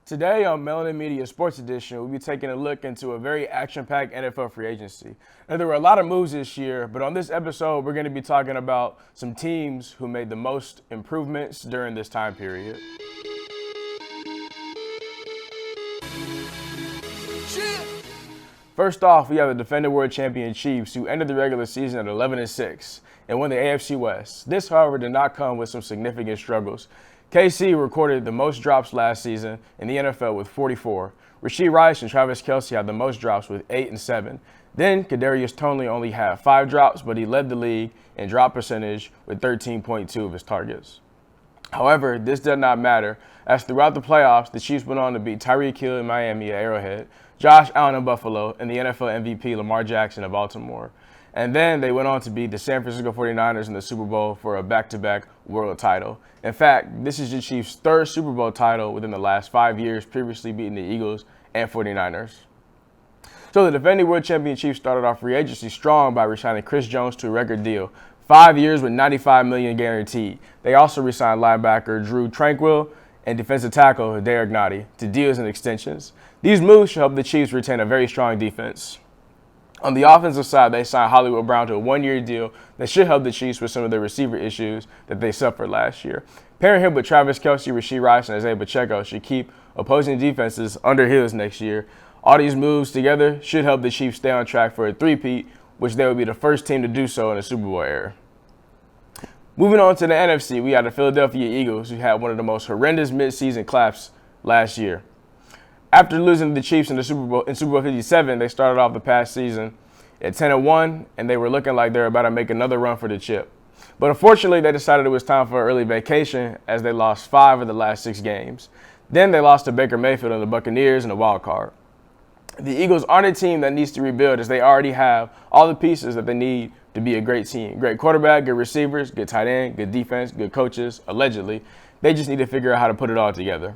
Today on MelaninMedia Sports Edition, we'll be taking a look into a very action-packed NFL free agency. Now, there were a lot of moves this year, but on this episode, we're going to be talking about some teams who made the most improvements during this time period. First off, we have the defending world champion Chiefs, who ended the regular season at 11-6 and won the AFC West. This, however, did not come with some significant struggles. KC recorded the most drops last season in the NFL with 44. Rashee Rice and Travis Kelce had the most drops with 8 and 7. Then Kadarius Toney only had 5 drops, but he led the league in drop percentage with 13.2 of his targets. However, this did not matter, as throughout the playoffs, the Chiefs went on to beat Tyreek Hill in Miami at Arrowhead, Josh Allen in Buffalo, and the NFL MVP Lamar Jackson in Baltimore. And then they went on to beat the San Francisco 49ers in the Super Bowl for a back-to-back world title. In fact, this is the Chiefs' third Super Bowl title within the last 5 years, previously beating the Eagles and 49ers. So the defending world champion Chiefs started off free agency strong by re-signing Chris Jones to a record deal, 5 years with $95 million guaranteed. They also re-signed linebacker Drew Tranquill and defensive tackle Derek Nottie to deals and extensions. These moves should help the Chiefs retain a very strong defense. On the offensive side, they signed Hollywood Brown to a 1-year deal that should help the Chiefs with some of their receiver issues that they suffered last year. Pairing him with Travis Kelce, Rashee Rice, and Isaiah Pacheco should keep opposing defenses under heels next year. All these moves together should help the Chiefs stay on track for a three-peat, which they would be the first team to do so in the Super Bowl era. Moving on to the NFC, we had the Philadelphia Eagles, who had one of the most horrendous midseason collapses last year. After losing to the Chiefs in Super Bowl 57, they started off the past season at 10-1, and they were looking like they were about to make another run for the chip. But unfortunately, they decided it was time for an early vacation as they lost 5 of the last 6 games. Then they lost to Baker Mayfield and the Buccaneers in the wild card. The Eagles aren't a team that needs to rebuild, as they already have all the pieces that they need to be a great team. Great quarterback, good receivers, good tight end, good defense, good coaches, allegedly. They just need to figure out how to put it all together.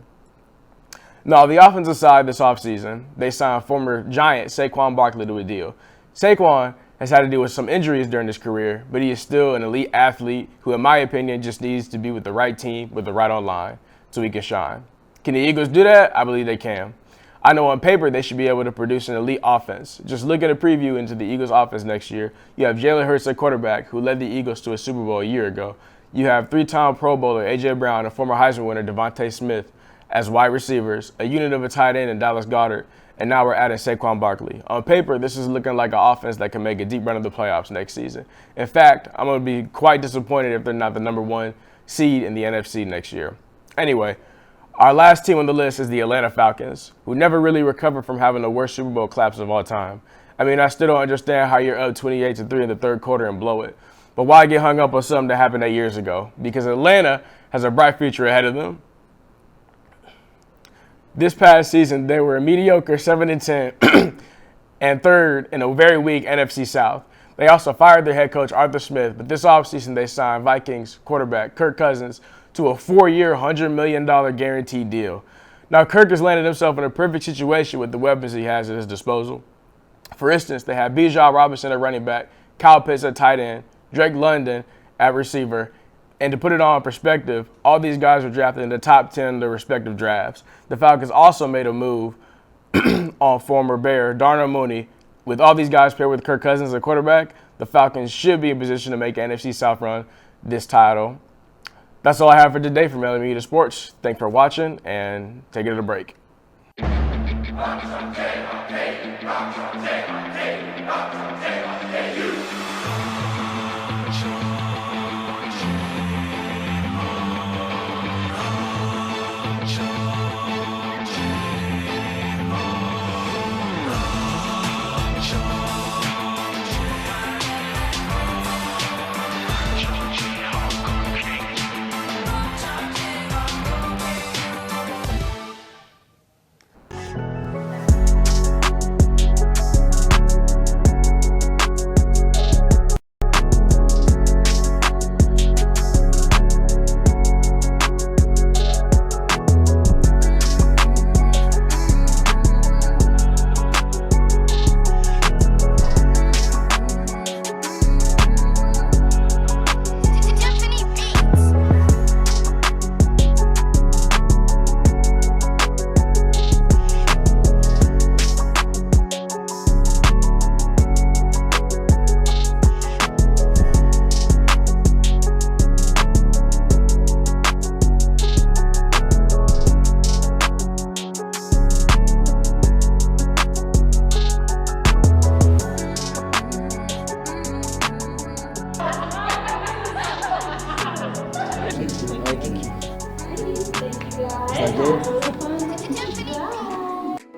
Now, on the offensive side this offseason, they signed former Giant Saquon Barkley to a deal. Saquon has had to deal with some injuries during his career, but he is still an elite athlete who, in my opinion, just needs to be with the right team with the right online so he can shine. Can the Eagles do that? I believe they can. I know on paper they should be able to produce an elite offense. Just look at a preview into the Eagles offense next year. You have Jalen Hurts at quarterback, who led the Eagles to a Super Bowl a year ago. You have 3-time Pro Bowler A.J. Brown and former Heisman winner Devontae Smith as wide receivers, a unit of a tight end in Dallas Goedert, and now we're adding Saquon Barkley. On paper, this is looking like an offense that can make a deep run of the playoffs next season. In fact, I'm going to be quite disappointed if they're not the number 1 seed in the NFC next year. Anyway, our last team on the list is the Atlanta Falcons, who never really recovered from having the worst Super Bowl collapse of all time. I mean, I still don't understand how you're up 28-3 in the third quarter and blow it. But why get hung up on something that happened 8 years ago? Because Atlanta has a bright future ahead of them. This past season, they were a mediocre 7-10 and third in a very weak NFC South. They also fired their head coach, Arthur Smith, but this offseason they signed Vikings quarterback Kirk Cousins to a 4-year, $100 million guaranteed deal. Now, Kirk has landed himself in a perfect situation with the weapons he has at his disposal. For instance, they have Bijan Robinson at running back, Kyle Pitts at tight end, Drake London at receiver. And to put it all in perspective, all these guys were drafted in the top 10 of their respective drafts. The Falcons also made a move on former Bear Darnell Mooney. With all these guys paired with Kirk Cousins as a quarterback, the Falcons should be in position to make an NFC South run this title. That's all I have for today from MelaninMedia Sports. Thanks for watching, and take it to the break.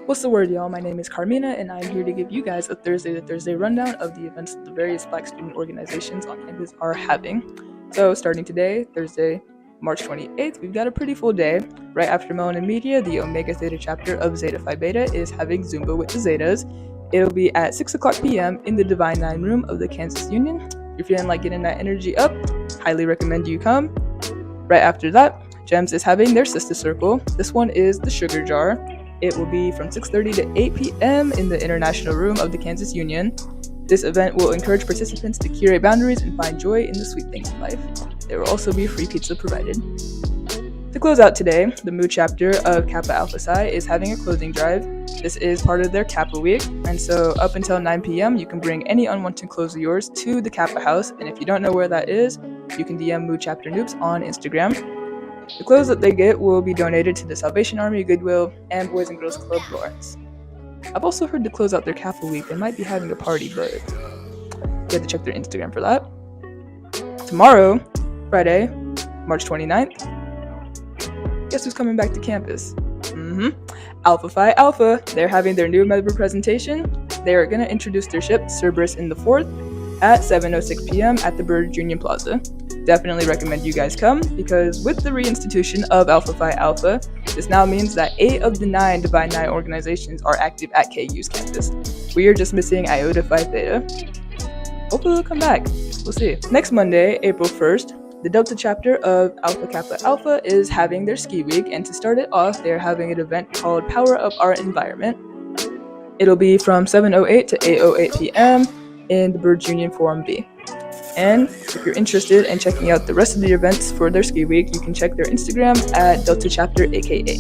What's the word, y'all? My name is Carmina, and I'm here to give you guys a Thursday rundown of the events that the various Black student organizations on campus are having. So, starting today, Thursday, March 28th, we've got a pretty full day. Right after MelaninMedia, the Omega Theta chapter of Zeta Phi Beta is having Zumba with the Zetas. It'll be at 6 o'clock p.m. in the Divine Nine room of the Kansas Union. If you're feeling like getting that energy up, highly recommend you come. Right after that, GEMS is having their sister circle. This one is the Sugar Jar. It will be from 6:30 to 8 p.m. in the International Room of the Kansas Union. This event will encourage participants to curate boundaries and find joy in the sweet things of life. There will also be free pizza provided. To close out today, the Mu chapter of Kappa Alpha Psi is having a clothing drive. This is part of their Kappa week, and so up until 9 p.m. you can bring any unwanted clothes of yours to the Kappa house, and if you don't know where that is, you can DM Mu Chapter Noobs on Instagram. The clothes that they get will be donated to the Salvation Army, Goodwill, and Boys and Girls Club Lawrence. I've also heard to close out their Kappa week, they might be having a party, but you have to check their Instagram for that. Tomorrow, Friday, March 29th, guess who's coming back to campus? Alpha Phi Alpha. They're having their new member presentation. They are going to introduce their ship, Cerberus in the 4th, at 7:06 p.m. at the Bird Union Plaza. Definitely recommend you guys come, because with the reinstitution of Alpha Phi Alpha, this now means that 8 of the 9 Divine Nine organizations are active at KU's campus. We are just missing Iota Phi Theta. Hopefully they'll come back. We'll see. Next Monday, April 1st, the Delta chapter of Alpha Kappa Alpha is having their ski week, and to start it off, they're having an event called Power Up Our Environment. It'll be from 7:08 to 8:08 p.m. in the Bird Union Forum B. And if you're interested in checking out the rest of the events for their ski week, you can check their Instagrams at Delta Chapter AKA.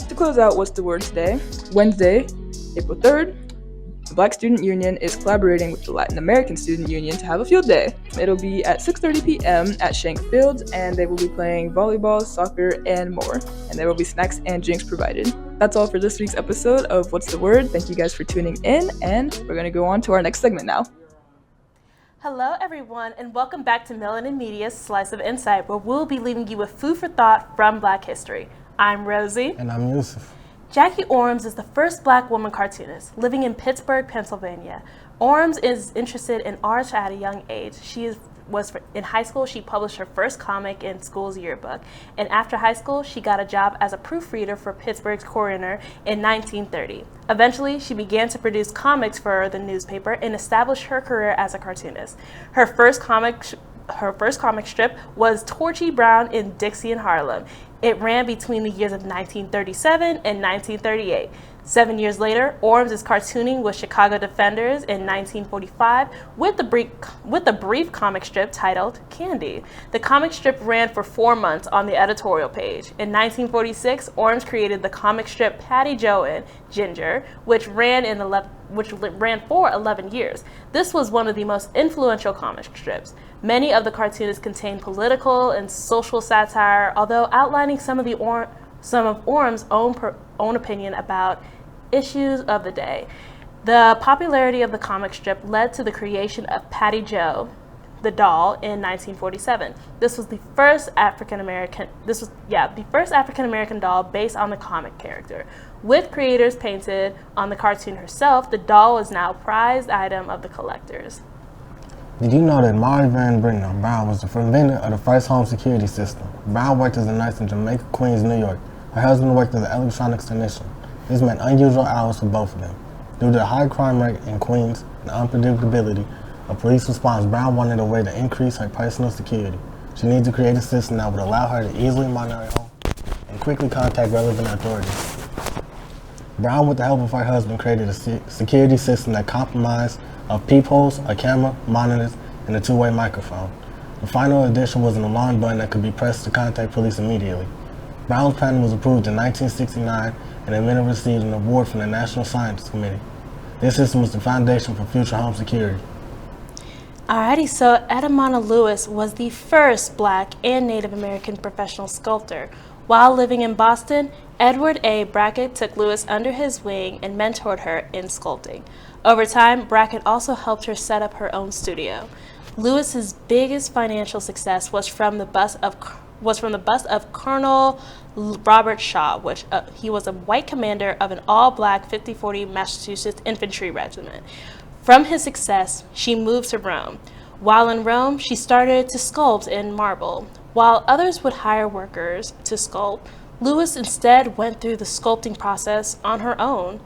To close out What's the Word today, Wednesday, April 3rd, the Black Student Union is collaborating with the Latin American Student Union to have a field day. It'll be at 6:30 p.m. at Shank Fields, and they will be playing volleyball, soccer, and more. And there will be snacks and drinks provided. That's all for this week's episode of What's the Word. Thank you guys for tuning in, and we're going to go on to our next segment now. Hello, everyone, and welcome back to MelaninMedia's Slice of Insight, where we'll be leaving you with food for thought from Black history. I'm Rosie. And I'm Yusuf. Jackie Orms is the first Black woman cartoonist living in Pittsburgh, Pennsylvania. Orms is interested in art at a young age. In high school, she published her first comic in school's yearbook, and after high school, she got a job as a proofreader for Pittsburgh's Courier in 1930. Eventually, she began to produce comics for the newspaper and established her career as a cartoonist. Her first comic strip was Torchy Brown in Dixie in Harlem. It ran between the years of 1937 and 1938. 7 years later, Orms is cartooning with Chicago Defenders in 1945 with a brief comic strip titled Candy. The comic strip ran for 4 months on the editorial page. In 1946, Orms created the comic strip Patty Joe and Ginger, which ran for 11 years. This was one of the most influential comic strips. Many of the cartoons contain political and social satire, although outlining some of Orms' own opinion about issues of the day. The popularity of the comic strip led to the creation of Patty Joe, the doll, in 1947. This was the first African American doll based on the comic character. With creators painted on the cartoon herself, the doll is now a prized item of the collectors. Did you know that Maury Van Britton Brown was the inventor of the first home security system? Brown worked as a nurse in Jamaica, Queens, New York. Her husband worked as an electronics technician. This meant unusual hours for both of them. Due to the high crime rate in Queens and the unpredictability of police response, Brown wanted a way to increase her personal security. She needed to create a system that would allow her to easily monitor her home and quickly contact relevant authorities. Brown, with the help of her husband, created a security system that comprised of peepholes, a camera, monitors, and a two-way microphone. The final addition was an alarm button that could be pressed to contact police immediately. Brown's patent was approved in 1969, and the inventor received an award from the National Science Committee. This system was the foundation for future home security. Alrighty, so Edamona Lewis was the first Black and Native American professional sculptor. While living in Boston, Edward A. Brackett took Lewis under his wing and mentored her in sculpting. Over time, Brackett also helped her set up her own studio. Lewis's biggest financial success was from the bust of was from the bust of Colonel Robert Shaw, which he was a white commander of an all-black 5040 Massachusetts Infantry Regiment. From his success, she moved to Rome. While in Rome, she started to sculpt in marble. While others would hire workers to sculpt, Lewis instead went through the sculpting process on her own.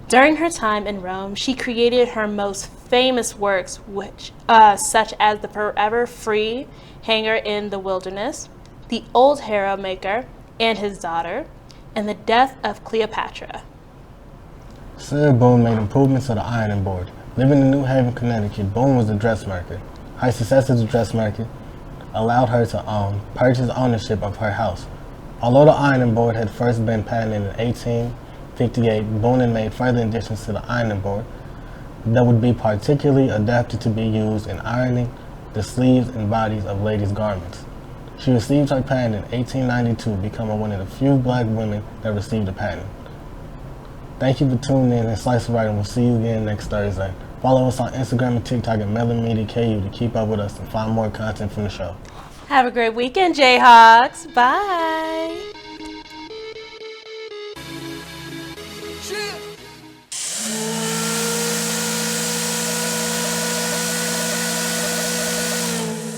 During her time in Rome, she created her most famous works, such as the Forever Free Hanger in the Wilderness, The Old Harrow Maker and His Daughter, and The Death of Cleopatra. Sarah Boone made improvements to the ironing board. Living in New Haven, Connecticut, Boone was a dressmaker. Her success as a dressmaker allowed her to purchase ownership of her house. Although the ironing board had first been patented in 1858, Boone had made further additions to the ironing board that would be particularly adapted to be used in ironing the sleeves and bodies of ladies' garments. She received her patent in 1892, becoming one of the few black women that received a patent. Thank you for tuning in, and Slice of Writing will see you again next Thursday. Follow us on Instagram and TikTok at MelaninMedia KU to keep up with us and find more content from the show. Have a great weekend, Jayhawks. Bye.